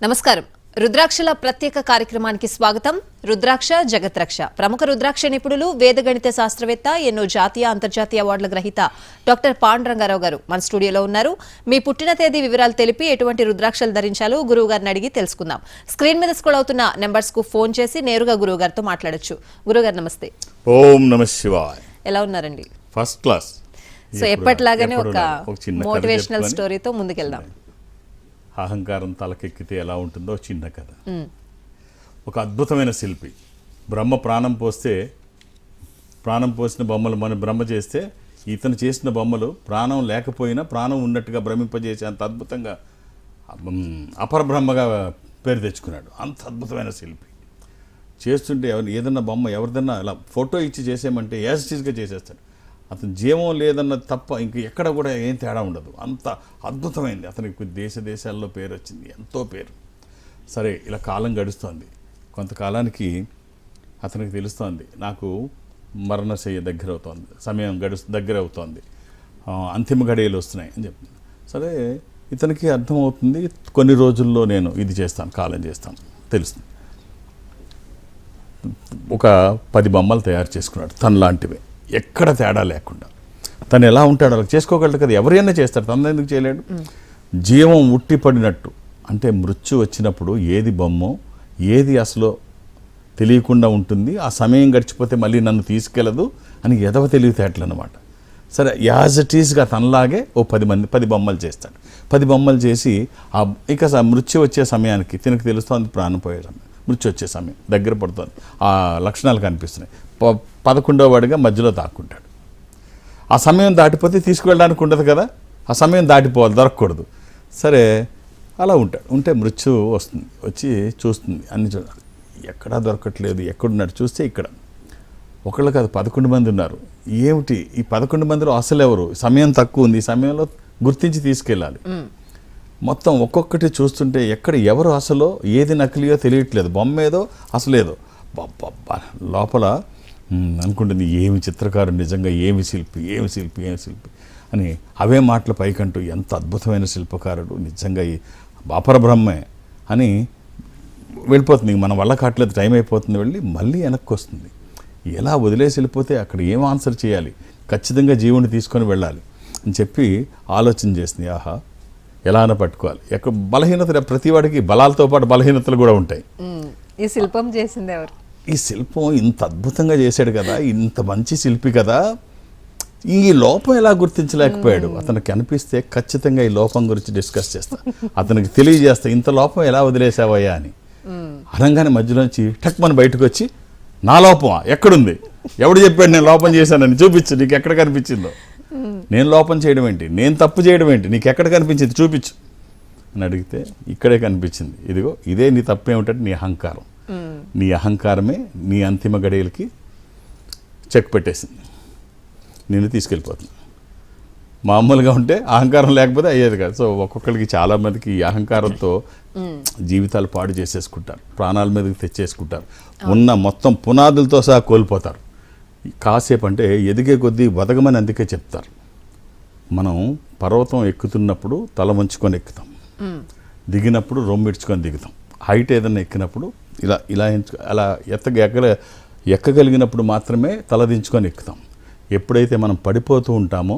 నమస్కారం. రుద్రాక్షల ప్రత్యేక కార్యక్రమానికి స్వాగతం. రుద్రాక్ష జగత్రక్ష. ప్రముఖ రుద్రాక్ష నిపుణులు, వేదగణిత శాస్త్రవేత్త, ఎన్నో జాతీయ అంతర్జాతీయ అవార్డుల గ్రహీత డాక్టర్ పాండురంగారావు గారు మన స్టూడియోలో ఉన్నారు. మీ పుట్టిన తేదీ వివరాలు తెలిపి ఎటువంటి రుద్రాక్షలు ధరించాలో గురువు గారిని అడిగి తెలుసుకుందాం. స్క్రీన్ మీద స్క్రోల్ అవుతున్న నెంబర్స్ కు ఫోన్ చేసి నేరుగా గురువు గారితో మాట్లాడొచ్చు. గురువు గారు నమస్తే. ఓం నమః శివాయ. ఎలా ఉన్నారండి? First class. సో ఎప్పటిలాగానే ఒక మోటివేషనల్ స్టోరీతో ముందుకెళ్దాం. అహంకారం తలకెక్కితే ఎలా ఉంటుందో చిన్న కథ. ఒక అద్భుతమైన శిల్పి బ్రహ్మ ప్రాణం పోసిన బొమ్మలు మనం బ్రహ్మ చేస్తే, ఇతను చేసిన బొమ్మలు ప్రాణం లేకపోయినా ప్రాణం ఉన్నట్టుగా భ్రమింపజేసి అంత అద్భుతంగా అపరబ్రహ్మగా పేరు తెచ్చుకున్నాడు. అంత అద్భుతమైన శిల్పి చేస్తుంటే ఏదన్నా బొమ్మ ఎవరిదన్నా అలా ఫోటో ఇచ్చి చేసేయమంటే యాజ్ ఇట్ ఈజ్గా చేసేస్తాడు. అతను జీవం లేదన్నది తప్ప ఇంక ఎక్కడ కూడా ఏం తేడా ఉండదు. అంత అద్భుతమైంది. అతనికి దేశాల్లో పేరు వచ్చింది, ఎంతో పేరు. సరే, ఇలా కాలం గడుస్తోంది. కొంతకాలానికి అతనికి తెలుస్తోంది, నాకు మరణశయ్య దగ్గర అవుతోంది, సమయం దగ్గర అవుతోంది, అంతిమ గడియలు వస్తున్నాయి అని చెప్తుంది. సరే, ఇతనికి అర్థమవుతుంది, కొన్ని రోజుల్లో నేను ఇది చేస్తాను, కాలం చేస్తాను తెలుస్తుంది. ఒక 10 బొమ్మలు తయారు చేసుకున్నాడు తనలాంటివే, ఎక్కడ తేడా లేకుండా. తను ఎలా ఉంటాడో అలా చేసుకోగలడు కదా, ఎవరైనా చేస్తాడు, తను ఎందుకు చేయలేడు? జీవం ఉట్టిపడినట్టు, అంటే మృత్యు వచ్చినప్పుడు ఏది బొమ్మో ఏది అసలు తెలియకుండా ఉంటుంది. ఆ సమయం గడిచిపోతే మళ్ళీ నన్ను తీసుకెళ్ళదు అని ఎదవ తెలివితేటలు అనమాట. సరే, యాజ్ ఇట్ ఈస్గా తనలాగే ఓ 10 బొమ్మలు చేస్తాడు. 10 బొమ్మలు చేసి ఇక మృత్యు వచ్చే సమయానికి తినకు తెలుస్తోంది, ప్రాణం పోయే సమయం, మృత్యు వచ్చే సమయం దగ్గర పడుతుంది, ఆ లక్షణాలు కనిపిస్తున్నాయి. 11వ వాడిగా మధ్యలో దాక్కుంటాడు. ఆ సమయం దాటిపోతే తీసుకువెళ్ళడానికి ఉండదు కదా, ఆ సమయం దాటిపోవాలి, దొరకకూడదు. సరే, అలా ఉంటాడు. ఉంటే మృత్యు వస్తుంది, వచ్చి చూస్తుంది, అన్ని చూడాలి, ఎక్కడా దొరకట్లేదు, ఎక్కడున్నాడు చూస్తే ఇక్కడ ఒకళ్ళు కాదు 11 మంది ఉన్నారు. ఏమిటి ఈ 11 మందిలో అసలు ఎవరు? సమయం తక్కువ ఉంది, ఈ సమయంలో గుర్తించి తీసుకెళ్ళాలి. మొత్తం ఒక్కొక్కటి చూస్తుంటే ఎక్కడ ఎవరు అసలు, ఏది నకిలీయో తెలియట్లేదు, బొమ్మ ఏదో అసలేదో. లోపల అనుకుంటుంది, ఏమి చిత్రకారుడు నిజంగా, ఏమి శిల్పి అని అవే మాటలు పైకంటూ, ఎంత అద్భుతమైన శిల్పకారుడు నిజంగా, ఈ అపరబ్రహ్మే అని వెళ్ళిపోతుంది. మన వల్ల కావట్లేదు, టైం అయిపోతుంది, వెళ్ళి మళ్ళీ వెనక్కి వస్తుంది. ఎలా వదిలేసి వెళ్ళిపోతే అక్కడ ఏం ఆన్సర్ చేయాలి, ఖచ్చితంగా జీవుని తీసుకొని వెళ్ళాలి అని చెప్పి ఆలోచన చేస్తుంది. ఆహా, ఎలా అయినా పట్టుకోవాలి. ఎక్కడ బలహీనత, ప్రతి వాడికి బలాలతో పాటు బలహీనతలు కూడా ఉంటాయి. ఈ శిల్పం చేసింది ఎవరు? ఈ శిల్పం ఇంత అద్భుతంగా చేశాడు కదా, ఇంత మంచి శిల్పి కదా, ఈ లోపం ఎలా గుర్తించలేకపోయాడు? అతనికి అనిపిస్తే ఖచ్చితంగా ఈ లోపం గురించి డిస్కస్ చేస్తా, అతనికి తెలియజేస్తా, ఇంత లోపం ఎలా వదిలేసావయ్యా అని. అనగానే మధ్యలోంచి టక్మని బయటకు వచ్చి, నా లోపమా ఎక్కడుంది, ఎవడు చెప్పాడు నేను లోపం చేశానని, చూపించు, నీకు ఎక్కడ కనిపించిందో. నేను లోపం చేయడం ఏంటి, నేను తప్పు చేయడం ఏంటి, నీకు ఎక్కడ కనిపించింది చూపించు అని అడిగితే, ఇక్కడే కనిపించింది, ఇదిగో ఇదే నీ తప్పు ఏమిటంటే నీ అహంకారం. నీ అహంకారమే నీ అంతిమ గడియలకి చెక్ పెట్టేసింది, నేను తీసుకెళ్ళిపోతుంది. మామూలుగా ఉంటే అహంకారం లేకపోతే అయ్యేది కాదు. సో ఒక్కొక్కరికి, చాలామందికి ఈ అహంకారంతో జీవితాలు పాడు చేసేసుకుంటారు, ప్రాణాల మీదకి తెచ్చేసుకుంటారు, ఉన్న మొత్తం పునాదులతో సహా కోల్పోతారు. కాసేపు అంటే ఎదిగే కొద్దీ బతకమని అందుకే చెప్తారు. మనం పర్వతం ఎక్కుతున్నప్పుడు తల వంచుకొని ఎక్కుతాం, దిగినప్పుడు రొమ్మిడ్చుకొని దిగుతాం. హైట్ ఏదైనా ఎక్కినప్పుడు ఇలా అలా ఎక్కగలిగినప్పుడు మాత్రమే తలదించుకొని ఎక్కుతాం. ఎప్పుడైతే మనం పడిపోతూ ఉంటామో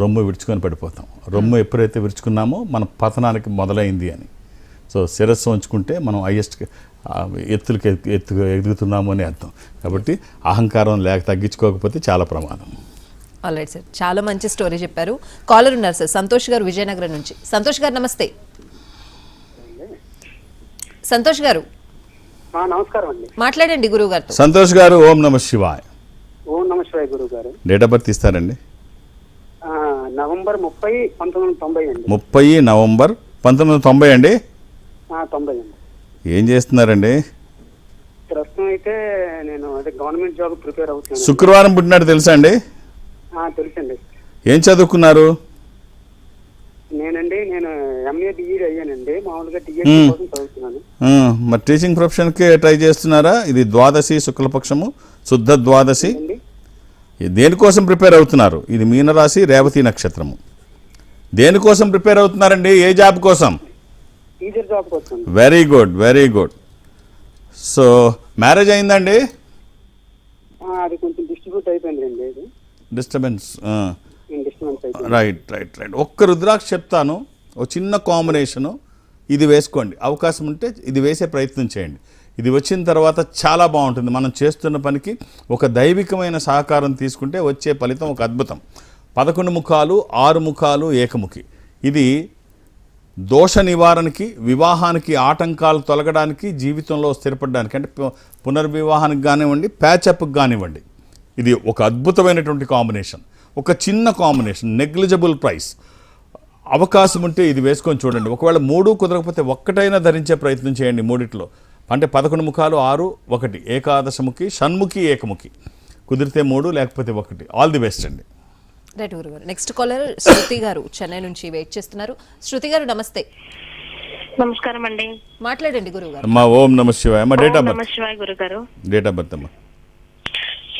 రొమ్ము విడుచుకొని పడిపోతాం. రొమ్ము ఎప్పుడైతే విరుచుకున్నామో మన పతనానికి మొదలైంది అని. సో శిరస్సు ఉంచుకుంటే మనం హైయెస్ట్ ఎదుగుతున్నాము అని అర్థం. కాబట్టి అహంకారం తగ్గించుకోకపోతే చాలా ప్రమాదం. ఆల్రైట్ సార్, చాలా మంచి స్టోరీ చెప్పారు. కాలర్ ఉన్నారు సార్, సంతోష్ గారు విజయనగరం నుంచి. సంతోష్ గారు నమస్తే. సంతోష్ గారు నమస్కారం అండి, మాట్లాడండి గురువు గారు. సంతోష్ గారు, ఓం నమః శివాయ. ఓం నమః శివాయ గురువు గారు. డేట్ ఆఫ్ బర్త్ ఇస్తారండి? నవంబర్ 30, 1990 అండి. 30 నవంబర్ 1990 అండి. 90 అండి. ఏం చేస్తున్నారండి? ప్రస్తుతం అయితే నేను గవర్నమెంట్ జాబ్ ప్రిపేర్ అవుతున్నాను. శుక్రవారం పుట్టినాడు తెలుసా అండి? తెలుసండి. ఏం చదువుకున్నారు? నేను ఎంఏ డిఈడి అయ్యానండి, మామూలుగా డిఎడ్ కోసం చదువుతున్నాను. మరి టీచింగ్ ప్రొఫెషన్కి ట్రై చేస్తున్నారా? ఇది ద్వాదశి, శుక్లపక్షము, శుద్ధ ద్వాదశి. దేనికోసం ప్రిపేర్ అవుతున్నారు? ఇది మీనరాశి, రేవతి నక్షత్రము. దేనికోసం ప్రిపేర్ అవుతున్నారండి? ఏ జాబ్ కోసం? టీచర్ జాబ్ కోసం. Very good, very good. So marriage అయిందండి? అది కొంచెం డిస్ట్రిబ్యూట్ అయిపోయింది అండి. ఇది డిస్టర్బెన్స్. డిస్టర్బెన్స్ అయిపోయింది. Right right right. ఒక్క రుద్రాక్ష చెప్తాను, ఒక చిన్న కాంబినేషను. ఇది వేసుకోండి, అవకాశం ఉంటే ఇది వేసే ప్రయత్నం చేయండి. ఇది వచ్చిన తర్వాత చాలా బాగుంటుంది. మనం చేస్తున్న పనికి ఒక దైవికమైన సహకారం తీసుకుంటే వచ్చే ఫలితం ఒక అద్భుతం. 11 ముఖాలు, 6 ముఖాలు, ఏకముఖి. ఇది దోష నివారణకి, వివాహానికి ఆటంకాలు తొలగడానికి, జీవితంలో స్థిరపడడానికి, అంటే పునర్వివాహానికి కానివ్వండి, ప్యాచప్కి కానివ్వండి, ఇది ఒక అద్భుతమైనటువంటి కాంబినేషన్. ఒక చిన్న కాంబినేషన్, నెగ్లిజిబుల్ ప్రైస్. అవకాశం ఉంటే ఇది వేసుకొని చూడండి. ఒకవేళ 3 కుదరకపోతే ఒక్కటైనా ధరించే ప్రయత్నం చేయండి మూడిట్లో. అంటే 11 ముఖాలు, 6, 1, ఏకాదశముఖి, షణ్ముఖి, ఏకముఖి. కుదిరితే 3, లేకపోతే 1. ఆల్ ది బెస్ట్ అండి. రైట్ గురుగారు. నెక్స్ట్ కాలర్ శృతి గారు చెన్నై నుంచి వెయిట్ చేస్తున్నారు. శృతి గారు నమస్తే. నమస్కారం అండి. మాట్లాడండి గురువు గారు. అమ్మా ఓం నమ శివాయ. అమ్మా డేట్ ఆఫ్ బర్త్. నమస్కారం గురుగారు. డేట్ ఆఫ్ బర్త్ అమ్మా.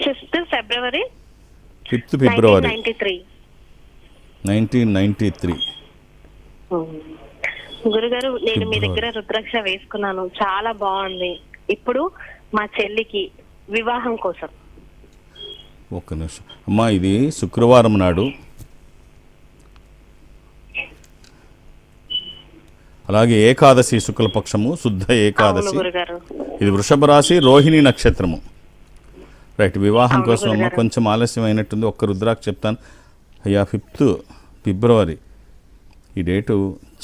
5th February 5th February 1993. 1993. గురుగారు, నేను మీ దగ్గర రుద్రాక్ష వేసుకున్నాను, చాలా బాగుంది. ఇప్పుడు మా చెల్లికి వివాహం కోసం. ఒక్క నిమిషం అమ్మా. ఇది శుక్రవారం నాడు, అలాగే ఏకాదశి, శుక్లపక్షము, శుద్ధ ఏకాదశి. గురుగారు, ఇది వృషభ రాశి, రోహిణి నక్షత్రము. రైట్. వివాహం కోసం అమ్మ కొంచెం ఆలస్యం అయినట్టుంది. ఒక్క రుద్రాక్ష చెప్తాను. అయ్యా 5th February ఈ డేటు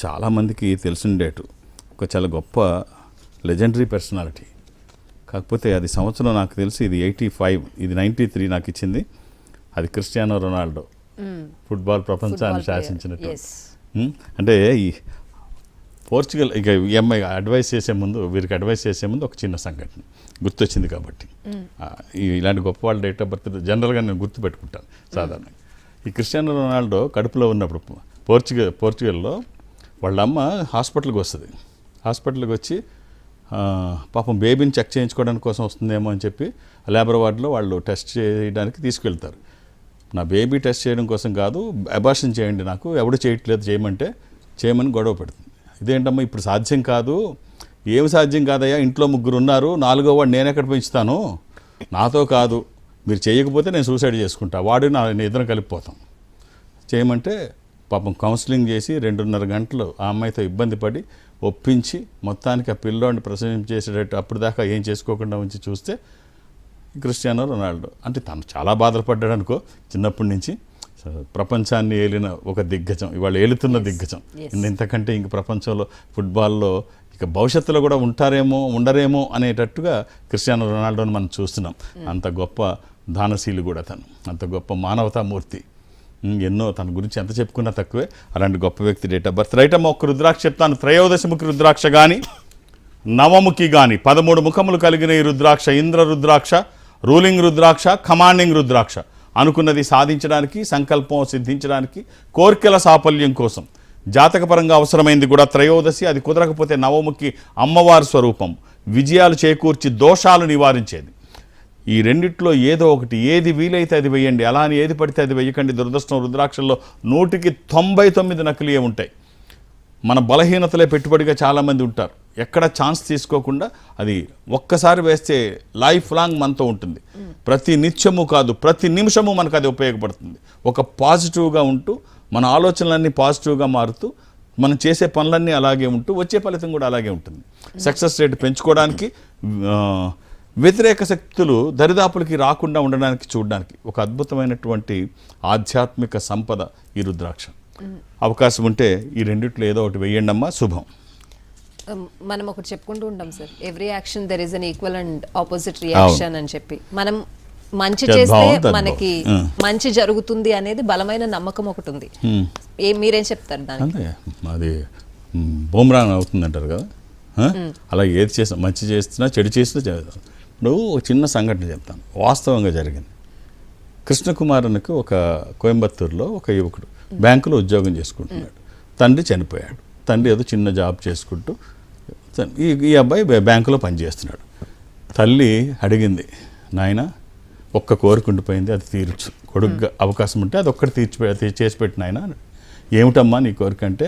చాలామందికి తెలిసిన డేటు. ఒక చాలా గొప్ప లెజెండరీ పర్సనాలిటీ. కాకపోతే అది సంవత్సరం నాకు తెలిసి ఇది 85, ఇది 93 నాకు ఇచ్చింది. అది క్రిస్టియానో రొనాల్డో, ఫుట్బాల్ ప్రపంచాన్ని శాసించినట్టు. అంటే ఈ పోర్చుగల్, ఇక ఈ అమ్మాయి అడ్వైస్ చేసే ముందు, వీరికి అడ్వైస్ చేసే ముందు ఒక చిన్న సంఘటన గుర్తొచ్చింది కాబట్టి. ఇలాంటి గొప్ప వాళ్ళ డేట్ ఆఫ్ బర్త్ జనరల్గా నేను గుర్తుపెట్టుకుంటాను సాధారణంగా. ఈ క్రిస్టియానో రొనాల్డో కడుపులో ఉన్నప్పుడు పోర్చుగల్లో వాళ్ళ అమ్మ హాస్పిటల్కి వస్తుంది. హాస్పిటల్కి వచ్చి పాపం బేబీని చెక్ చేయించుకోవడానికి కోసం వస్తుందేమో అని చెప్పి లేబర్ వార్డులో వాళ్ళు టెస్ట్ చేయడానికి తీసుకెళ్తారు. నా బేబీ టెస్ట్ చేయడం కోసం కాదు, అబార్షన్ చేయండి, నాకు ఎవడు చేయట్లేదు, చేయమని గొడవ పెడుతుంది. ఇదేంటమ్మా ఇప్పుడు సాధ్యం కాదు. ఏమి సాధ్యం కాదయ్యా, ఇంట్లో 3 ఉన్నారు, 4వ వాడు నేను ఎక్కడ పెంచుతాను, నాతో కాదు, మీరు చేయకపోతే నేను సూసైడ్ చేసుకుంటా, వాడు నేను ఇద్దరం కలిపిపోతాం. చేయమంటే పాపం కౌన్సిలింగ్ చేసి 2.5 గంటలు ఆ అమ్మాయితో ఇబ్బంది పడి ఒప్పించి మొత్తానికి ఆ పిల్లోడిని ప్రసవించేసేటట్టు అప్పుడు దాకా ఏం చేసుకోకుండా ఉంచి చూస్తే క్రిస్టియానో రొనాల్డో. అంటే తను చాలా బాధపడ్డాడు అనుకో చిన్నప్పటి నుంచి. ప్రపంచాన్ని ఏలిన ఒక దిగ్గజం, ఇవాళ ఏలుతున్న దిగ్గజం. ఇంతకంటే ఇంక ప్రపంచంలో ఫుట్బాల్లో ఇక భవిష్యత్తులో కూడా ఉండరేమో అనేటట్టుగా క్రిస్టియానో రొనాల్డోని మనం చూస్తున్నాం. అంత గొప్ప దానశీలి కూడా తను, అంత గొప్ప మానవతామూర్తి. ఎన్నో తన గురించి ఎంత చెప్పుకున్నా తక్కువే. అలాంటి గొప్ప వ్యక్తి డేట్ ఆఫ్ బర్త్. రైట్ అమ్మ. ఒక్క రుద్రాక్ష చెప్తాను. 13వ రుద్రాక్ష కానీ, 9ముఖి కానీ, 13 ముఖములు కలిగిన ఈ రుద్రాక్ష ఇంద్ర రుద్రాక్ష, రూలింగ్ రుద్రాక్ష, కమాండింగ్ రుద్రాక్ష. అనుకున్నది సాధించడానికి, సంకల్పం సిద్ధించడానికి, కోర్కెల సాఫల్యం కోసం, జాతకపరంగా అవసరమైంది కూడా 13వ. అది కుదరకపోతే 9ముఖి అమ్మవారి స్వరూపం, విజయాలు చేకూర్చి దోషాలు నివారించేది. ఈ రెండిట్లో ఏదో ఒకటి, ఏది వీలైతే అది వేయండి. అలా అని ఏది పడితే అది వేయకండి. దురదృష్టం రుద్రాక్షల్లో 100కి 99 నకిలీయే ఉంటాయి. మన బలహీనతలే పెట్టుబడిగా చాలామంది ఉంటారు. ఎక్కడ ఛాన్స్ తీసుకోకుండా అది ఒక్కసారి వేస్తే లైఫ్ లాంగ్ మనతో ఉంటుంది. ప్రతి నిత్యము కాదు, ప్రతి నిమిషము మనకు అది ఉపయోగపడుతుంది. ఒక పాజిటివ్గా ఉంటూ, మన ఆలోచనలన్నీ పాజిటివ్గా మారుతూ, మనం చేసే పనులన్నీ అలాగే ఉంటూ వచ్చే ఫలితం కూడా అలాగే ఉంటుంది. సక్సెస్ రేట్ పెంచుకోవడానికి, వ్యతిరేక శక్తులు దరిదాపులకి రాకుండా ఉండడానికి, చూడడానికి ఒక అద్భుతమైనటువంటి ఆధ్యాత్మిక సంపద ఈ రుద్రాక్ష. అవకాశం ఉంటే ఈ రెండిట్లో ఏదో ఒకటి వేయండి అమ్మా, శుభం. మనం ఒకటి చెప్పుకుంటూ ఉంటాం sir, every action there is an equal and opposite reaction అని చెప్పి. మనం మంచి చేస్తే మనకి మంచి జరుగుతుంది అనేది బలమైన నమ్మకం ఒకటి ఉంది. మీరేం చెప్తారు దానికి? అది బూమరాంగ్ అవుతుంది అంటారు కదా, అలా ఏది చేసినా, మంచి చేస్తున్నా చెడు చేసినా చేద్దాం. ఇప్పుడు ఒక చిన్న సంఘటన చెప్తాను, వాస్తవంగా జరిగింది. కృష్ణకుమారునికి ఒక కోయంబత్తూరులో ఒక యువకుడు బ్యాంకులో ఉద్యోగం చేసుకుంటున్నాడు. తండ్రి చనిపోయాడు. తండ్రి ఏదో చిన్న జాబ్ చేసుకుంటూ ఈ అబ్బాయి బ్యాంకులో పనిచేస్తున్నాడు. తల్లి అడిగింది, నాయన ఒక్క కోరిక ఉండిపోయింది, అది తీర్చు, కొడుగ్గా అవకాశం ఉంటే అది ఒక్కటి చేసి పెట్టిన ఆయన. ఏమిటమ్మా నీ కోరిక అంటే,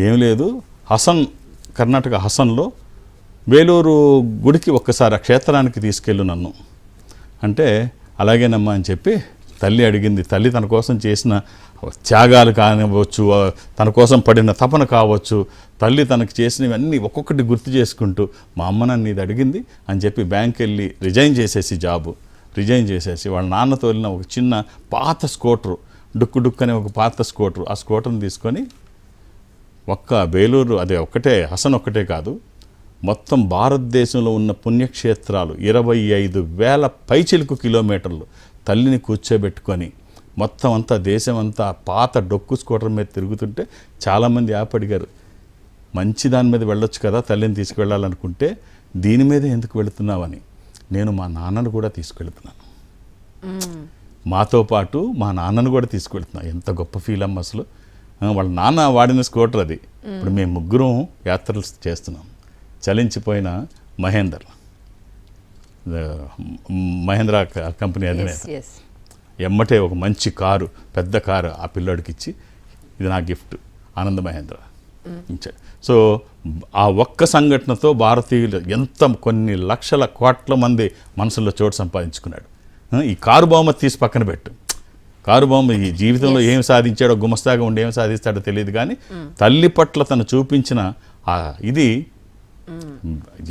ఏం లేదు, హసన్ కర్ణాటక హసన్లో వేలూరు గుడికి ఒక్కసారి ఆ క్షేత్రానికి తీసుకెళ్ళు నన్ను అంటే అలాగేనమ్మా అని చెప్పి తల్లి అడిగింది. తల్లి తన కోసం చేసిన త్యాగాలు కానివ్వచ్చు, తన కోసం పడిన తపన కావచ్చు, తల్లి తనకు చేసినవన్నీ ఒక్కొక్కటి గుర్తు చేసుకుంటూ మా అమ్మ నన్ను ఇది అడిగింది అని చెప్పి బ్యాంక్ వెళ్ళి రిజైన్ చేసేసి వాళ్ళ నాన్నతో వెళ్ళిన ఒక చిన్న పాత స్కూటరు, డుక్కు అనే ఒక పాత స్కూటరు, ఆ స్కూటర్ని తీసుకొని ఒక్క వేలూరు అదే ఒక్కటే హసన్ ఒక్కటే కాదు, మొత్తం భారతదేశంలో ఉన్న పుణ్యక్షేత్రాలు 25,000 పైచిలుకు కిలోమీటర్లు తల్లిని కూర్చోబెట్టుకొని మొత్తం అంతా దేశం అంతా పాత డొక్కు స్కూటర్ మీద తిరుగుతుంటే చాలామంది అడిగారు, మంచి దాని మీద వెళ్ళొచ్చు కదా, తల్లిని తీసుకువెళ్ళాలనుకుంటే దీని మీద ఎందుకు వెళుతున్నావని. నేను మా నాన్నను కూడా తీసుకెళ్తున్నాను, మాతో పాటు మా నాన్నను కూడా తీసుకువెళ్తున్నాను. ఎంత గొప్ప ఫీల్ అమ్మ అసలు. వాళ్ళ నాన్న వాడిన స్కూటర్ అది. ఇప్పుడు మేము ముగ్గురం యాత్రలు చేస్తున్నాం. చలించిపోయిన మహేంద్ర కంపెనీ అధినేత ఎమ్మటే ఒక మంచి కారు, పెద్ద కారు ఆ పిల్లోడికి ఇచ్చి ఇది నా గిఫ్ట్ ఆనంద మహేంద్ర ఇచ్చాడు. సో ఆ ఒక్క సంఘటనతో భారతీయులు కొన్ని లక్షల కోట్ల మంది మనసుల్లో చోటు సంపాదించుకున్నాడు. ఈ కారు బహుమతి తీసి పక్కన పెట్టు, కారు బొమ్మ ఈ జీవితంలో ఏం సాధించాడో, గుమస్తాగా ఉండి ఏం సాధిస్తాడో తెలియదు, కానీ తల్లి పట్ల తను చూపించిన ఇది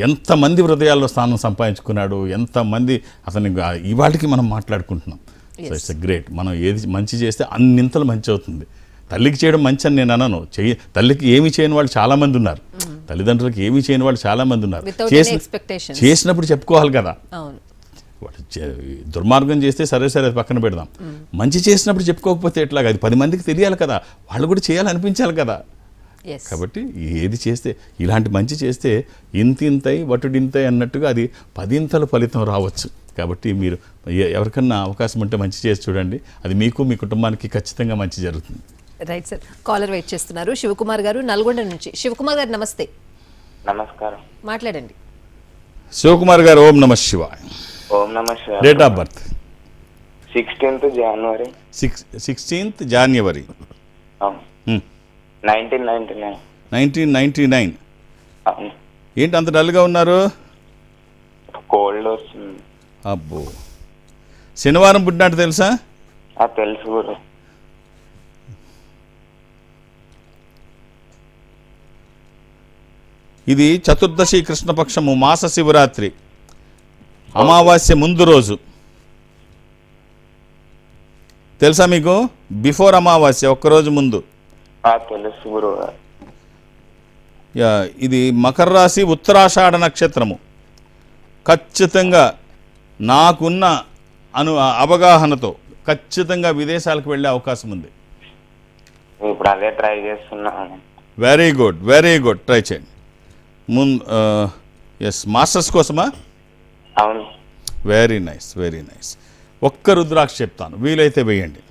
ఎంతమంది హృదయాల్లో స్థానం సంపాదించుకున్నాడు, ఎంతమంది అతని ఇవాటికి మనం మాట్లాడుకుంటున్నాం. So it's great. మనం ఏది మంచి చేస్తే అన్నింతలు మంచి అవుతుంది. తల్లికి చేయడం మంచి అని నేను అనను. తల్లికి ఏమి చేయని వాళ్ళు చాలామంది ఉన్నారు, తల్లిదండ్రులకి ఏమీ చేయని వాళ్ళు చాలామంది ఉన్నారు. చేసినప్పుడు చెప్పుకోవాలి కదా. దుర్మార్గం చేస్తే సరే అది పక్కన పెడదాం, మంచి చేసినప్పుడు చెప్పుకోకపోతే ఎట్లాగా? అది 10 మందికి తెలియాలి కదా, వాళ్ళు కూడా చేయాలనిపించాలి కదా. కాబట్టి ఏది చేస్తే, ఇలాంటి మంచి చేస్తే ఇంతింతై వటుడింతై అన్నట్టుగా అది 10 ఫలితం రావచ్చు. కాబట్టి మీరు ఎవరికన్నా అవకాశం ఉంటే మంచి చేసి చూడండి, అది మీకు మీ కుటుంబానికి ఖచ్చితంగా మంచి జరుగుతుంది. Right sir. కాలర్ వెయిట్ చేస్తున్నారు, శివకుమార్ గారు నల్గొండ నుంచి. శివకుమార్ గారు నమస్తే. నమస్కారం, మాట్లాడండి. శివకుమార్ గారు, ఓం నమః శివాయ. ఓం నమః శివాయ. Date of birth 16th January 16th January 1999. 1999. ఏంటి అంత డల్గా ఉన్నారు? కోల్డ్ వస్తుంది. అబ్బో, శనివారం పుట్టినట్టు తెలుసా? తెలుసు గురు. ఇది చతుర్దశి కృష్ణపక్షము, మాస శివరాత్రి, అమావాస్య ముందు రోజు. తెలుసా మీకు? బిఫోర్ అమావాస్య, ఒక్కరోజు ముందు. తెలుసు గురు. ఇది మకర రాశి, ఉత్తరాషాఢ నక్షత్రము. ఖచ్చితంగా నాకున్న అవగాహనతో ఖచ్చితంగా విదేశాలకు వెళ్ళే అవకాశం ఉంది. ఇప్పుడు అదే ట్రై చేస్తున్నాను. వెరీ గుడ్, ట్రై చేయండి. మాస్టర్స్ కోసమా? అవును. Very nice. ఒక్క రుద్రాక్ష చెప్తాను, వీలైతే వేయండి.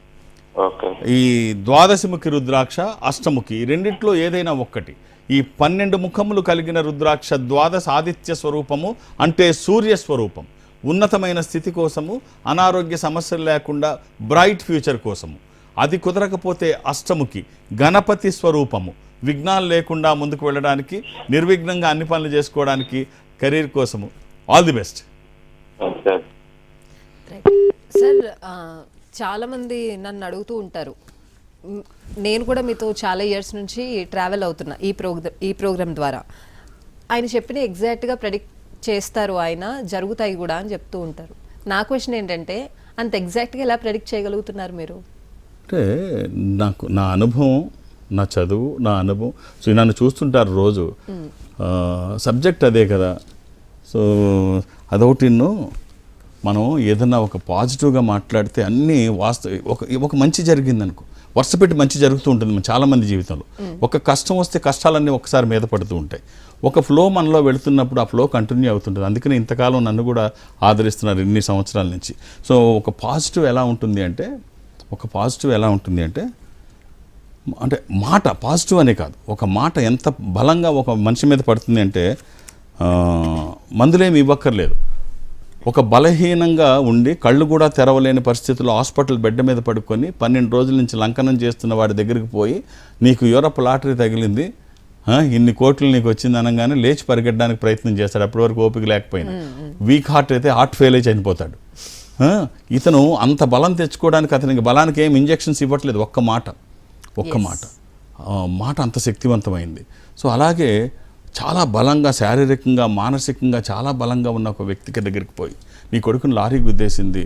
ఈ ద్వాదశముఖి రుద్రాక్ష, అష్టముఖి, రెండిట్లో ఏదైనా ఒక్కటి. ఈ 12 ముఖములు కలిగిన రుద్రాక్ష ద్వాదశ ఆదిత్య స్వరూపము, అంటే సూర్య స్వరూపం. ఉన్నతమైన స్థితి కోసము, అనారోగ్య సమస్యలు లేకుండా బ్రైట్ ఫ్యూచర్ కోసము. అది కుదరకపోతే అష్టముఖి, గణపతి స్వరూపము, విఘ్నాలు లేకుండా ముందుకు వెళ్ళడానికి, నిర్విఘ్నంగా అన్ని పనులు చేసుకోవడానికి, కెరీర్ కోసము. All the best sir. చాలామంది నన్ను అడుగుతూ ఉంటారు, నేను కూడా మీతో చాలా ఇయర్స్ నుంచి ట్రావెల్ అవుతున్నా ఈ ప్రోగ్రామ్ ద్వారా. ఆయన చెప్పిన ఎగ్జాక్ట్గా ప్రెడిక్ట్ చేస్తారు, ఆయన జరుగుతాయి కూడా అని చెప్తూ ఉంటారు. నా క్వశ్చన్ ఏంటంటే, అంత ఎగ్జాక్ట్గా ఎలా ప్రెడిక్ట్ చేయగలుగుతున్నారు మీరు? అంటే నాకు నా అనుభవం, నా చదువు, నా అనుభవం. సో నన్ను చూస్తుంటారు రోజు, సబ్జెక్ట్ అదే కదా. సో అదొకటి, మనం ఏదన్నా ఒక పాజిటివ్గా మాట్లాడితే అన్నీ ఒక మంచి జరిగింది అనుకో, వరుస పెట్టి మంచి జరుగుతూ ఉంటుంది చాలామంది జీవితంలో. ఒక కష్టం వస్తే కష్టాలన్నీ ఒకసారి మీద పడుతూ ఉంటాయి. ఒక ఫ్లో మనలో వెళుతున్నప్పుడు ఆ ఫ్లో కంటిన్యూ అవుతుంటుంది. అందుకని ఇంతకాలం నన్ను కూడా ఆదరిస్తున్నారు ఇన్ని సంవత్సరాల నుంచి. సో ఒక పాజిటివ్ ఎలా ఉంటుంది అంటే అంటే మాట పాజిటివ్ అనే కాదు, ఒక మాట ఎంత బలంగా ఒక మనిషి మీద పడుతుంది అంటే, మందులేమి ఇవ్వక్కర్లేదు. ఒక బలహీనంగా ఉండి కళ్ళు కూడా తెరవలేని పరిస్థితుల్లో హాస్పిటల్ బెడ్ మీద పడుకొని 12 రోజుల నుంచి లంకనం చేస్తున్న వాడి దగ్గరికి పోయి, నీకు యూరప్ లాటరీ తగిలింది, ఇన్ని కోట్లు నీకు వచ్చింది అనగానే లేచి పరిగెట్టడానికి ప్రయత్నం చేస్తాడు. అప్పటి వరకు ఓపిక లేకపోయినా. వీక్ హార్ట్ అయితే హార్ట్ ఫెయిల్ అయి చనిపోతాడు. ఇతను అంత బలం తెచ్చుకోవడానికి అతనికి బలానికి ఏం ఇంజెక్షన్స్ ఇవ్వట్లేదు, ఒక్క మాట మాట అంత శక్తివంతమైంది. సో అలాగే చాలా బలంగా శారీరకంగా మానసికంగా చాలా బలంగా ఉన్న ఒక వ్యక్తికి దగ్గరికి పోయి నీ కొడుకుని లారీ గుద్దేసింది,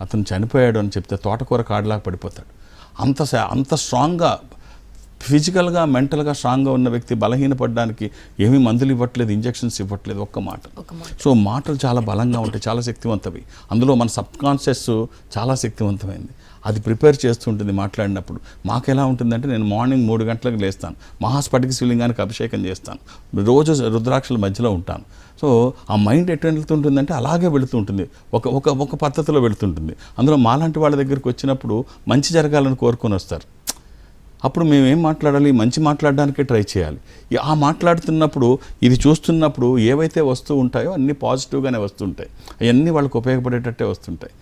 అతను చనిపోయాడు అని చెప్తే తోటకూర కాడలాగా పడిపోతాడు. అంత స్ట్రాంగ్గా ఫిజికల్గా మెంటల్గా స్ట్రాంగ్గా ఉన్న వ్యక్తి బలహీనపడడానికి ఏమీ మందులు ఇవ్వట్లేదు, ఇంజెక్షన్స్ ఇవ్వట్లేదు, ఒక్క మాట. సో మాటలు చాలా బలంగా ఉంటాయి, చాలా శక్తివంతవి. అందులో మన సబ్ కాన్షియస్ చాలా శక్తివంతమైంది, అది ప్రిపేర్ చేస్తుంటుంది మాట్లాడినప్పుడు. మాకు ఎలా ఉంటుందంటే నేను మార్నింగ్ 3 గంటలకు లేస్తాను, మహాస్ఫటిక శివలింగానికి అభిషేకం చేస్తాను, రోజు రుద్రాక్షల మధ్యలో ఉంటాను. సో ఆ మైండ్ ఎటు వెళ్తుంటుందంటే అలాగే వెళుతుంటుంది, ఒక పద్ధతిలో వెళుతుంటుంది. అందులో మాలాంటి వాళ్ళ దగ్గరికి వచ్చినప్పుడు మంచి జరగాలని కోరుకొని వస్తారు. అప్పుడు మేము ఏం మాట్లాడాలి, మంచి మాట్లాడడానికే ట్రై చేయాలి. ఆ మాట్లాడుతున్నప్పుడు ఇది చూస్తున్నప్పుడు ఏవైతే వస్తూ ఉంటాయో అన్నీ పాజిటివ్గానే వస్తుంటాయి, అవన్నీ వాళ్ళకి ఉపయోగపడేటట్టే వస్తుంటాయి.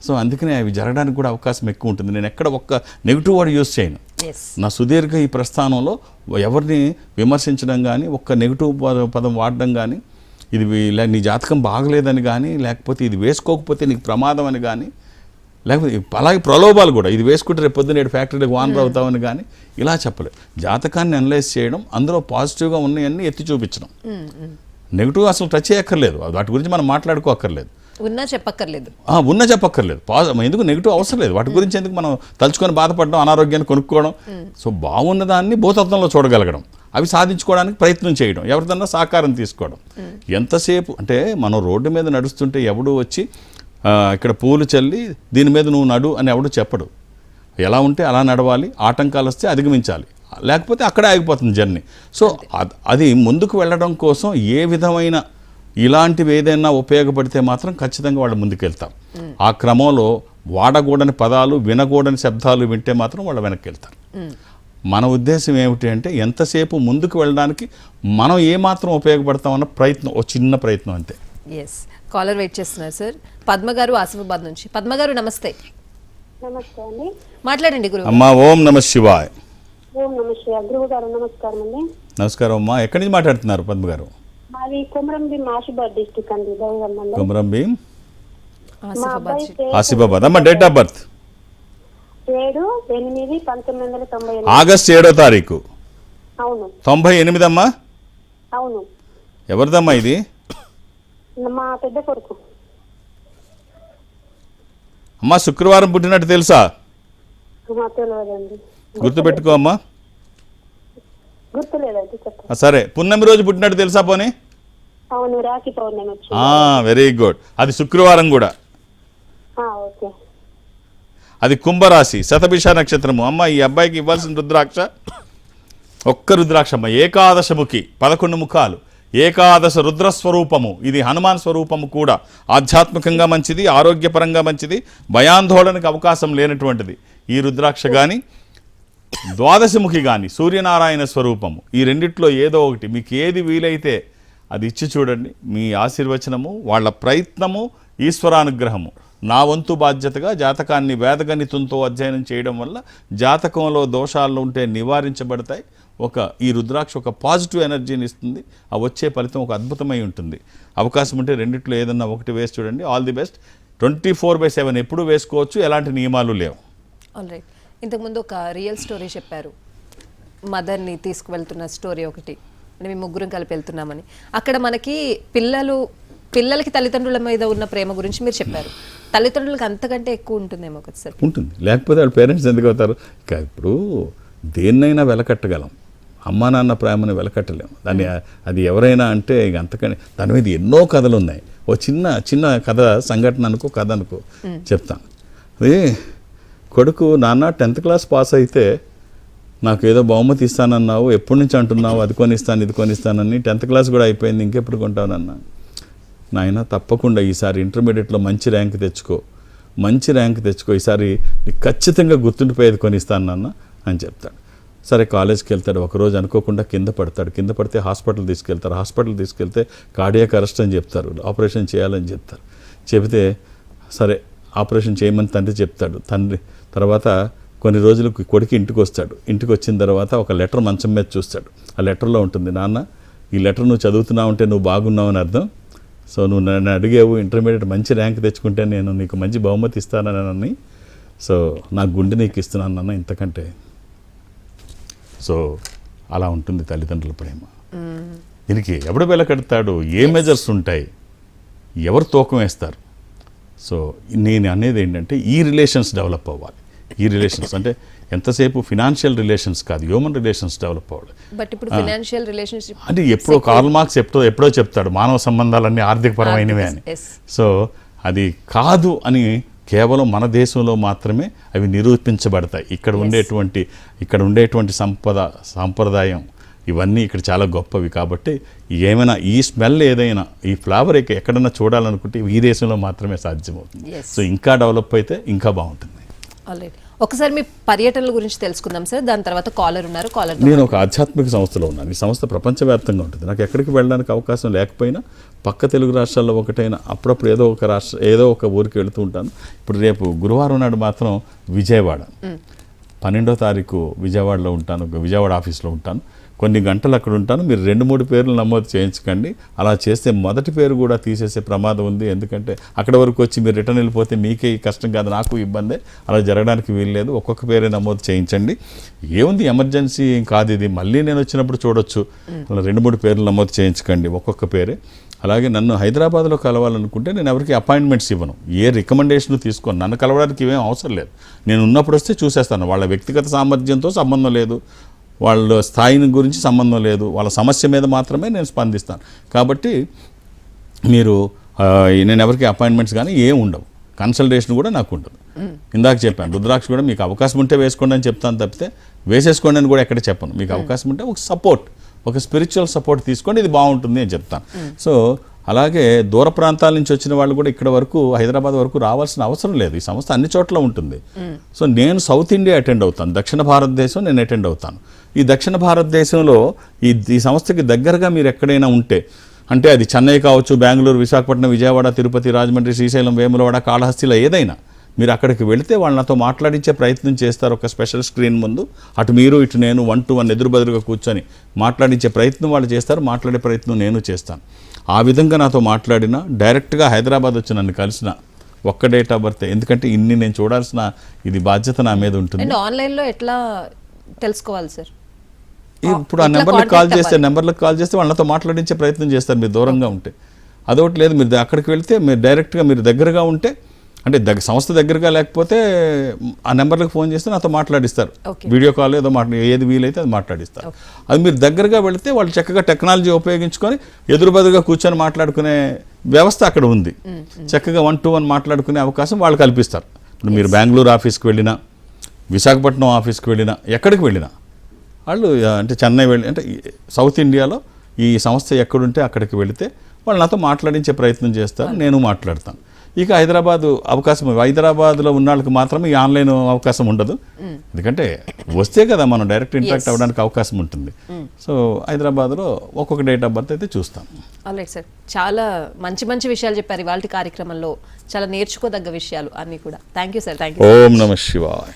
సో అందుకనే అవి జరగడానికి కూడా అవకాశం ఎక్కువ ఉంటుంది. నేను ఎక్కడ ఒక్క నెగిటివ్ వర్డ్ యూజ్ చేయను. నా సుదీర్ఘ ఈ ప్రస్థానంలో ఎవరిని విమర్శించడం కానీ, ఒక్క నెగిటివ్ పదం వాడడం కానీ, ఇది నీ జాతకం బాగలేదని కానీ, లేకపోతే ఇది వేసుకోకపోతే నీకు ప్రమాదం అని కానీ, లేకపోతే అలాగే ప్రలోభాలు కూడా, ఇది వేసుకుంటే రేపు పొద్దున్న 7 ఫ్యాక్టరీలకు ఓనర్ అవుతామని కానీ ఇలా చెప్పలేదు. జాతకాన్ని అనలైజ్ చేయడం, అందులో పాజిటివ్గా ఉన్నాయన్నీ ఎత్తి చూపించడం. నెగిటివ్ అసలు టచ్ చేయక్కర్లేదు, వాటి గురించి మనం మాట్లాడుకోక్కర్లేదు, ఉన్నా చెప్పక్కర్లేదు. ఎందుకు నెగిటివ్ అవసరం లేదు, వాటి గురించి ఎందుకు మనం తలుచుకొని బాధపడడం, అనారోగ్యాన్ని కొనుక్కోవడం. సో బాగున్న దాన్ని భూతత్వంలో చూడగలగడం, అవి సాధించుకోవడానికి ప్రయత్నం చేయడం, ఎవరిదన్నా సహకారం తీసుకోవడం. ఎంతసేపు అంటే మనం రోడ్డు మీద నడుస్తుంటే ఎవడు వచ్చి ఇక్కడ పూలు చల్లి దీని మీద నువ్వు నడు అని ఎవడు చెప్పడు. ఎలా ఉంటే అలా నడవాలి, ఆటంకాలు వస్తే అధిగమించాలి, లేకపోతే అక్కడే ఆగిపోతుంది జర్నీ. సో అది ముందుకు వెళ్ళడం కోసం ఏ విధమైన ఇలాంటివి ఏదైనా ఉపయోగపడితే మాత్రం ఖచ్చితంగా వాళ్ళు ముందుకెళ్తారు. ఆ క్రమంలో వాడకూడని పదాలు, వినకూడని శబ్దాలు వింటే మాత్రం వాళ్ళు వెనక్కి వెళ్తారు. మన ఉద్దేశం ఏమిటి అంటే ఎంతసేపు ముందుకు వెళ్ళడానికి మనం ఏమాత్రం ఉపయోగపడతామన్న ప్రయత్నం, ఓ చిన్న ప్రయత్నం అంతే. ఎస్, కాలర్ వెయిట్ చేస్తున్నారు సార్. పద్మ గారు ఆసిఫాబాద్ నుంచి. పద్మ గారు నమస్తే. నమస్తే అండి. మాట్లాడండి గురువు. అమ్మా ఓం నమ శివాయ్. ఓం నమ శివాయ. గురువు గారు నమస్కారం అండి. నమస్కారం అమ్మా. ఎక్కడి నుంచి మాట్లాడుతున్నారు పద్మ గారు? మాది కొమరంభీం ఆసిఫాబాద్ డిస్ట్రిక్ట్ అండి, దైవం మండలం. కొమరంభీం ఆసిఫాబాద్. ఆసిఫాబాద్. అమ్మా డేట్ ఆఫ్ బర్త్? 7/8/1998. ఆగస్ట్ 7వ తారీఖు. అవును. 98 అమ్మా? అవును. ఎవరిదమ్మా ఇది? మా పెద్ద కొడుకు. అమ్మా శుక్రవారం పుట్టినట్టు తెలుసా? తెలియదండి. గుర్తుపెట్టుకో అమ్మా. గుర్తులేదండి, చెప్పండి. సరే, పున్నమి రోజు పుట్టినట్టు తెలుసా పోనీ? అవును, రాఖీ పౌర్ణమి వచ్చి. Very good. అది శుక్రవారం కూడా. ఓకే. అది కుంభరాశి, శతభిష నక్షత్రము. అమ్మ ఈ అబ్బాయికి ఇవ్వాల్సిన రుద్రాక్ష ఒక్క రుద్రాక్ష అమ్మ, ఏకాదశముఖి, 11 ముఖాలు, ఏకాదశ రుద్రస్వరూపము. ఇది హనుమాన్ స్వరూపము కూడా. ఆధ్యాత్మికంగా మంచిది, ఆరోగ్యపరంగా మంచిది, భయాందోళనకు అవకాశం లేనటువంటిది ఈ రుద్రాక్ష. కానీ ద్వాదశముఖి కానీ సూర్యనారాయణ స్వరూపము. ఈ రెండిట్లో ఏదో ఒకటి మీకు ఏది వీలైతే అది ఇచ్చి చూడండి. మీ ఆశీర్వచనము, వాళ్ళ ప్రయత్నము, ఈశ్వరానుగ్రహము. నా వంతు బాధ్యతగా జాతకాన్ని వేదగణితంతో అధ్యయనం చేయడం వల్ల జాతకంలో దోషాలు ఉంటే నివారించబడతాయి. ఈ రుద్రాక్ష ఒక పాజిటివ్ ఎనర్జీని ఇస్తుంది. ఆ వచ్చే ఫలితం ఒక అద్భుతమై ఉంటుంది. అవకాశం ఉంటే రెండిట్లో ఏదన్నా ఒకటి వేసి చూడండి. All the best. 24/7 ఎప్పుడు వేసుకోవచ్చు, ఎలాంటి నియమాలు లేవు. All right. ఇంతకుముందు ఒక రియల్ స్టోరీ చెప్పారు, మదర్ని తీసుకువెళ్తున్న స్టోరీ ఒకటి. అంటే మేము ముగ్గురం కలిపి వెళ్తున్నామని. అక్కడ మనకి పిల్లలకి తల్లిదండ్రుల మీద ఉన్న ప్రేమ గురించి మీరు చెప్పారు. తల్లిదండ్రులకు అంతకంటే ఎక్కువ ఉంటుందేమో కదా సార్? ఉంటుంది, లేకపోతే వాళ్ళ పేరెంట్స్ ఎందుకు అవుతారు? ఇక ఇప్పుడు దేన్నైనా వెలకట్టగలం, అమ్మా నాన్న ప్రేమను వెలకట్టలేము. అది ఎవరైనా అంటే ఇక అంతకని దాని మీద ఎన్నో కథలు ఉన్నాయి. ఓ చిన్న కథ, సంఘటన అనుకో, కథ అనుకో చెప్తాను. అది కొడుకు, నాన్న 10th క్లాస్ పాస్ అయితే నాకు ఏదో బహుమతి ఇస్తానన్నావు, ఎప్పటి నుంచి అంటున్నావు, అది కొనిస్తాను ఇది కొనిస్తానని. 10th క్లాస్ కూడా అయిపోయింది, ఇంకెప్పుడు కొంటానన్నా. నాయన తప్పకుండా ఈసారి ఇంటర్మీడియట్లో మంచి ర్యాంక్ తెచ్చుకో, ఈసారి ఖచ్చితంగా గుర్తుండిపోయేది కొనిస్తాను నాన్న అని చెప్తాడు. సరే కాలేజ్కి వెళ్తాడు. ఒకరోజు అనుకోకుండా కింద పడితే హాస్పిటల్ తీసుకెళ్తే కార్డియాక్ అరెస్ట్ అని చెప్తారు, ఆపరేషన్ చేయాలని చెప్తారు. చెబితే సరే ఆపరేషన్ చేయమని తండ్రి చెప్తాడు. తర్వాత కొన్ని రోజులకు కొడుకు ఇంటికి వస్తాడు. ఇంటికి వచ్చిన తర్వాత ఒక లెటర్ మంచం మీద చూస్తాడు. ఆ లెటర్లో ఉంటుంది, నాన్న ఈ లెటర్ నువ్వు చదువుతున్నావు అంటే నువ్వు బాగున్నావు అని అర్థం. సో నువ్వు నన్ను అడిగావు ఇంటర్మీడియట్ మంచి ర్యాంక్ తెచ్చుకుంటే నేను నీకు మంచి బహుమతి ఇస్తానని, సో నా గుండె నీకు ఇస్తున్నాను నాన్న ఇంతకంటే. సో అలా ఉంటుంది తల్లిదండ్రుల ప్రేమ. దీనికి ఎవడు వెలకడతాడు, ఏ మెజర్స్ ఉంటాయి, ఎవరు తూకం వేస్తారు. సో నేను అనేది ఏంటంటే ఈ రిలేషన్స్ డెవలప్ అవ్వాలి. ఈ రిలేషన్స్ అంటే ఎంతసేపు ఫినాన్షియల్ రిలేషన్స్ కాదు, హ్యూమన్ రిలేషన్స్ డెవలప్ అవ్వాలి. బట్ ఇప్పుడు ఫినాన్షియల్ రిలేషన్షిప్ అంటే ఎప్పుడో కార్ల్ మార్క్స్ ఎప్పుడో చెప్తాడు మానవ సంబంధాలన్నీ ఆర్థికపరమైనవే అని. Yes. సో అది కాదు అని కేవలం మన దేశంలో మాత్రమే అవి నిరూపించబడతాయి. ఇక్కడ ఉండేటువంటి సాంప్రదాయం ఇవన్నీ ఇక్కడ చాలా గొప్పవి. కాబట్టి ఏమైనా ఈ స్మెల్ ఏదైనా ఈ ఫ్లేవర్ ఎక్కడైనా చూడాలనుకుంటే ఈ దేశంలో మాత్రమే సాధ్యమవుతుంది. Yes. సో ఇంకా డెవలప్ అయితే ఇంకా బాగుంటుంది. ఆల్రైట్, ఒకసారి మీ పర్యటనల గురించి తెలుసుకుందాం సార్. దాని తర్వాత కాలర్ ఉన్నారు, కాలర్. నేను ఒక ఆధ్యాత్మిక సంస్థలో ఉన్నాను. ఈ సంస్థ ప్రపంచవ్యాప్తంగా ఉంటుంది. నాకు ఎక్కడికి వెళ్ళడానికి అవకాశం లేకపోయినా పక్క తెలుగు రాష్ట్రాల్లో ఒకటైనా అప్పుడప్పుడు ఏదో ఒక ఊరికి వెళుతూ ఉంటాను. ఇప్పుడు రేపు గురువారం నాడు మాత్రం విజయవాడ 12వ తారీఖు విజయవాడలో ఉంటాను. విజయవాడ ఆఫీస్లో ఉంటాను. కొన్ని గంటలు అక్కడ ఉంటాను. మీరు 2-3 పేర్లు నమోదు చేయించకండి. అలా చేస్తే మొదటి పేరు కూడా తీసేసే ప్రమాదం ఉంది. ఎందుకంటే అక్కడ వరకు వచ్చి మీరు రిటర్న్ వెళ్ళిపోతే మీకే కష్టం కాదు, నాకు ఇబ్బందే. అలా జరగడానికి వీల్లేదు. ఒక్కొక్క పేరే నమోదు చేయించండి. ఏముంది, ఎమర్జెన్సీ ఏం కాదు ఇది. మళ్ళీ నేను వచ్చినప్పుడు చూడొచ్చు. అలా 2-3 పేర్లు నమోదు చేయించకండి, ఒక్కొక్క పేరే. అలాగే నన్ను హైదరాబాద్లో కలవాలనుకుంటే నేను ఎవరికి అపాయింట్మెంట్స్ ఇవ్వను, ఏ రికమెండేషన్ తీసుకోను. నన్ను కలవడానికి ఇవేం అవసరం లేదు. నేను ఉన్నప్పుడు వస్తే చూసేస్తాను. వాళ్ళ వ్యక్తిగత సామర్థ్యంతో సంబంధం లేదు, వాళ్ళ స్థాయిని గురించి సంబంధం లేదు, వాళ్ళ సమస్య మీద మాత్రమే నేను స్పందిస్తాను. కాబట్టి మీరు నేను ఎవరికి అపాయింట్మెంట్స్ కానీ ఏం ఉండవు, కన్సల్టేషన్ కూడా నాకు ఉండదు. ఇందాక చెప్పాను రుద్రాక్ష కూడా మీకు అవకాశం ఉంటే వేసుకోండి అని చెప్తాను తప్పితే వేసేసుకోండి అని కూడా ఎక్కడ చెప్పను. మీకు అవకాశం ఉంటే ఒక స్పిరిచువల్ సపోర్ట్ తీసుకోండి, ఇది బాగుంటుంది అని చెప్తాను. సో అలాగే దూర ప్రాంతాల నుంచి వచ్చిన వాళ్ళు కూడా ఇక్కడ వరకు హైదరాబాద్ వరకు రావాల్సిన అవసరం లేదు. ఈ సంస్థ అన్ని చోట్ల ఉంటుంది. సో నేను సౌత్ ఇండియా అటెండ్ అవుతాను, దక్షిణ భారతదేశం నేను అటెండ్ అవుతాను. ఈ దక్షిణ భారతదేశంలో ఈ సంస్థకి దగ్గరగా మీరు ఎక్కడైనా ఉంటే, అంటే అది చెన్నై కావచ్చు, బెంగళూరు, విశాఖపట్నం, విజయవాడ, తిరుపతి, రాజమండ్రి, శ్రీశైలం, వేములవాడ, కాళహస్తిలో ఏదైనా మీరు అక్కడికి వెళితే వాళ్ళు నాతో మాట్లాడించే ప్రయత్నం చేస్తారు. ఒక స్పెషల్ స్క్రీన్ ముందు అటు మీరు ఇటు నేను 1-to-1 ఎదురుబెదురుగా కూర్చొని మాట్లాడించే ప్రయత్నం వాళ్ళు చేస్తారు, మాట్లాడే ప్రయత్నం నేను చేస్తాను. ఆ విధంగా నాతో మాట్లాడినా, డైరెక్ట్గా హైదరాబాద్ వచ్చి నన్ను కలిసిన ఒక్క డేట్ ఆఫ్ బర్త్, ఎందుకంటే ఇన్ని నేను చూడాల్సిన ఇది బాధ్యత నా మీద ఉంటుంది. అండ్ ఆన్లైన్లో ఎట్లా తెలుసుకోవాలి సార్? ఇప్పుడు ఆ నెంబర్లకు కాల్ చేస్తే వాళ్ళతో మాట్లాడించే ప్రయత్నం చేస్తారు మీరు దూరంగా ఉంటే. అదొకటి లేదు, మీరు అక్కడికి వెళ్తే మీరు డైరెక్ట్గా మీరు దగ్గరగా ఉంటే, అంటే సంస్థ దగ్గరగా లేకపోతే ఆ నెంబర్లకు ఫోన్ చేస్తే నాతో మాట్లాడిస్తారు. వీడియో కాల్ ఏది వీలైతే అది మాట్లాడిస్తారు. అది మీరు దగ్గరగా వెళితే వాళ్ళు చక్కగా టెక్నాలజీ ఉపయోగించుకొని ఎదురుబదురుగా కూర్చొని మాట్లాడుకునే వ్యవస్థ అక్కడ ఉంది. చక్కగా 1-to-1 మాట్లాడుకునే అవకాశం వాళ్ళు కల్పిస్తారు. ఇప్పుడు మీరు బెంగళూరు ఆఫీస్కి వెళ్ళినా, విశాఖపట్నం ఆఫీస్కి వెళ్ళినా, ఎక్కడికి వెళ్ళినా వాళ్ళు, అంటే చెన్నై అంటే సౌత్ ఇండియాలో ఈ సంస్థ ఎక్కడుంటే అక్కడికి వెళితే వాళ్ళు నాతో మాట్లాడించే ప్రయత్నం చేస్తారు, నేను మాట్లాడతాను. ఇక హైదరాబాద్లో ఉన్న వాళ్ళకి మాత్రమే ఈ ఆన్లైన్ అవకాశం ఉండదు. ఎందుకంటే వస్తే కదా మనం డైరెక్ట్ ఇంటరాక్ట్ అవ్వడానికి అవకాశం ఉంటుంది. సో హైదరాబాద్లో ఒక్కొక్క డేట్ ఆఫ్ బర్త్ అయితే చూస్తాం. ఆల్రైట్ సార్, చాలా మంచి విషయాలు చెప్పారు ఇవాళ కార్యక్రమంలో. చాలా నేర్చుకోదగ్గ విషయాలు అన్నీ కూడా. Thank you sir. Thank you. ఓం నమః శివాయ.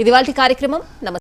ఇది ఇవాళ కార్యక్రమం. నమస్తే.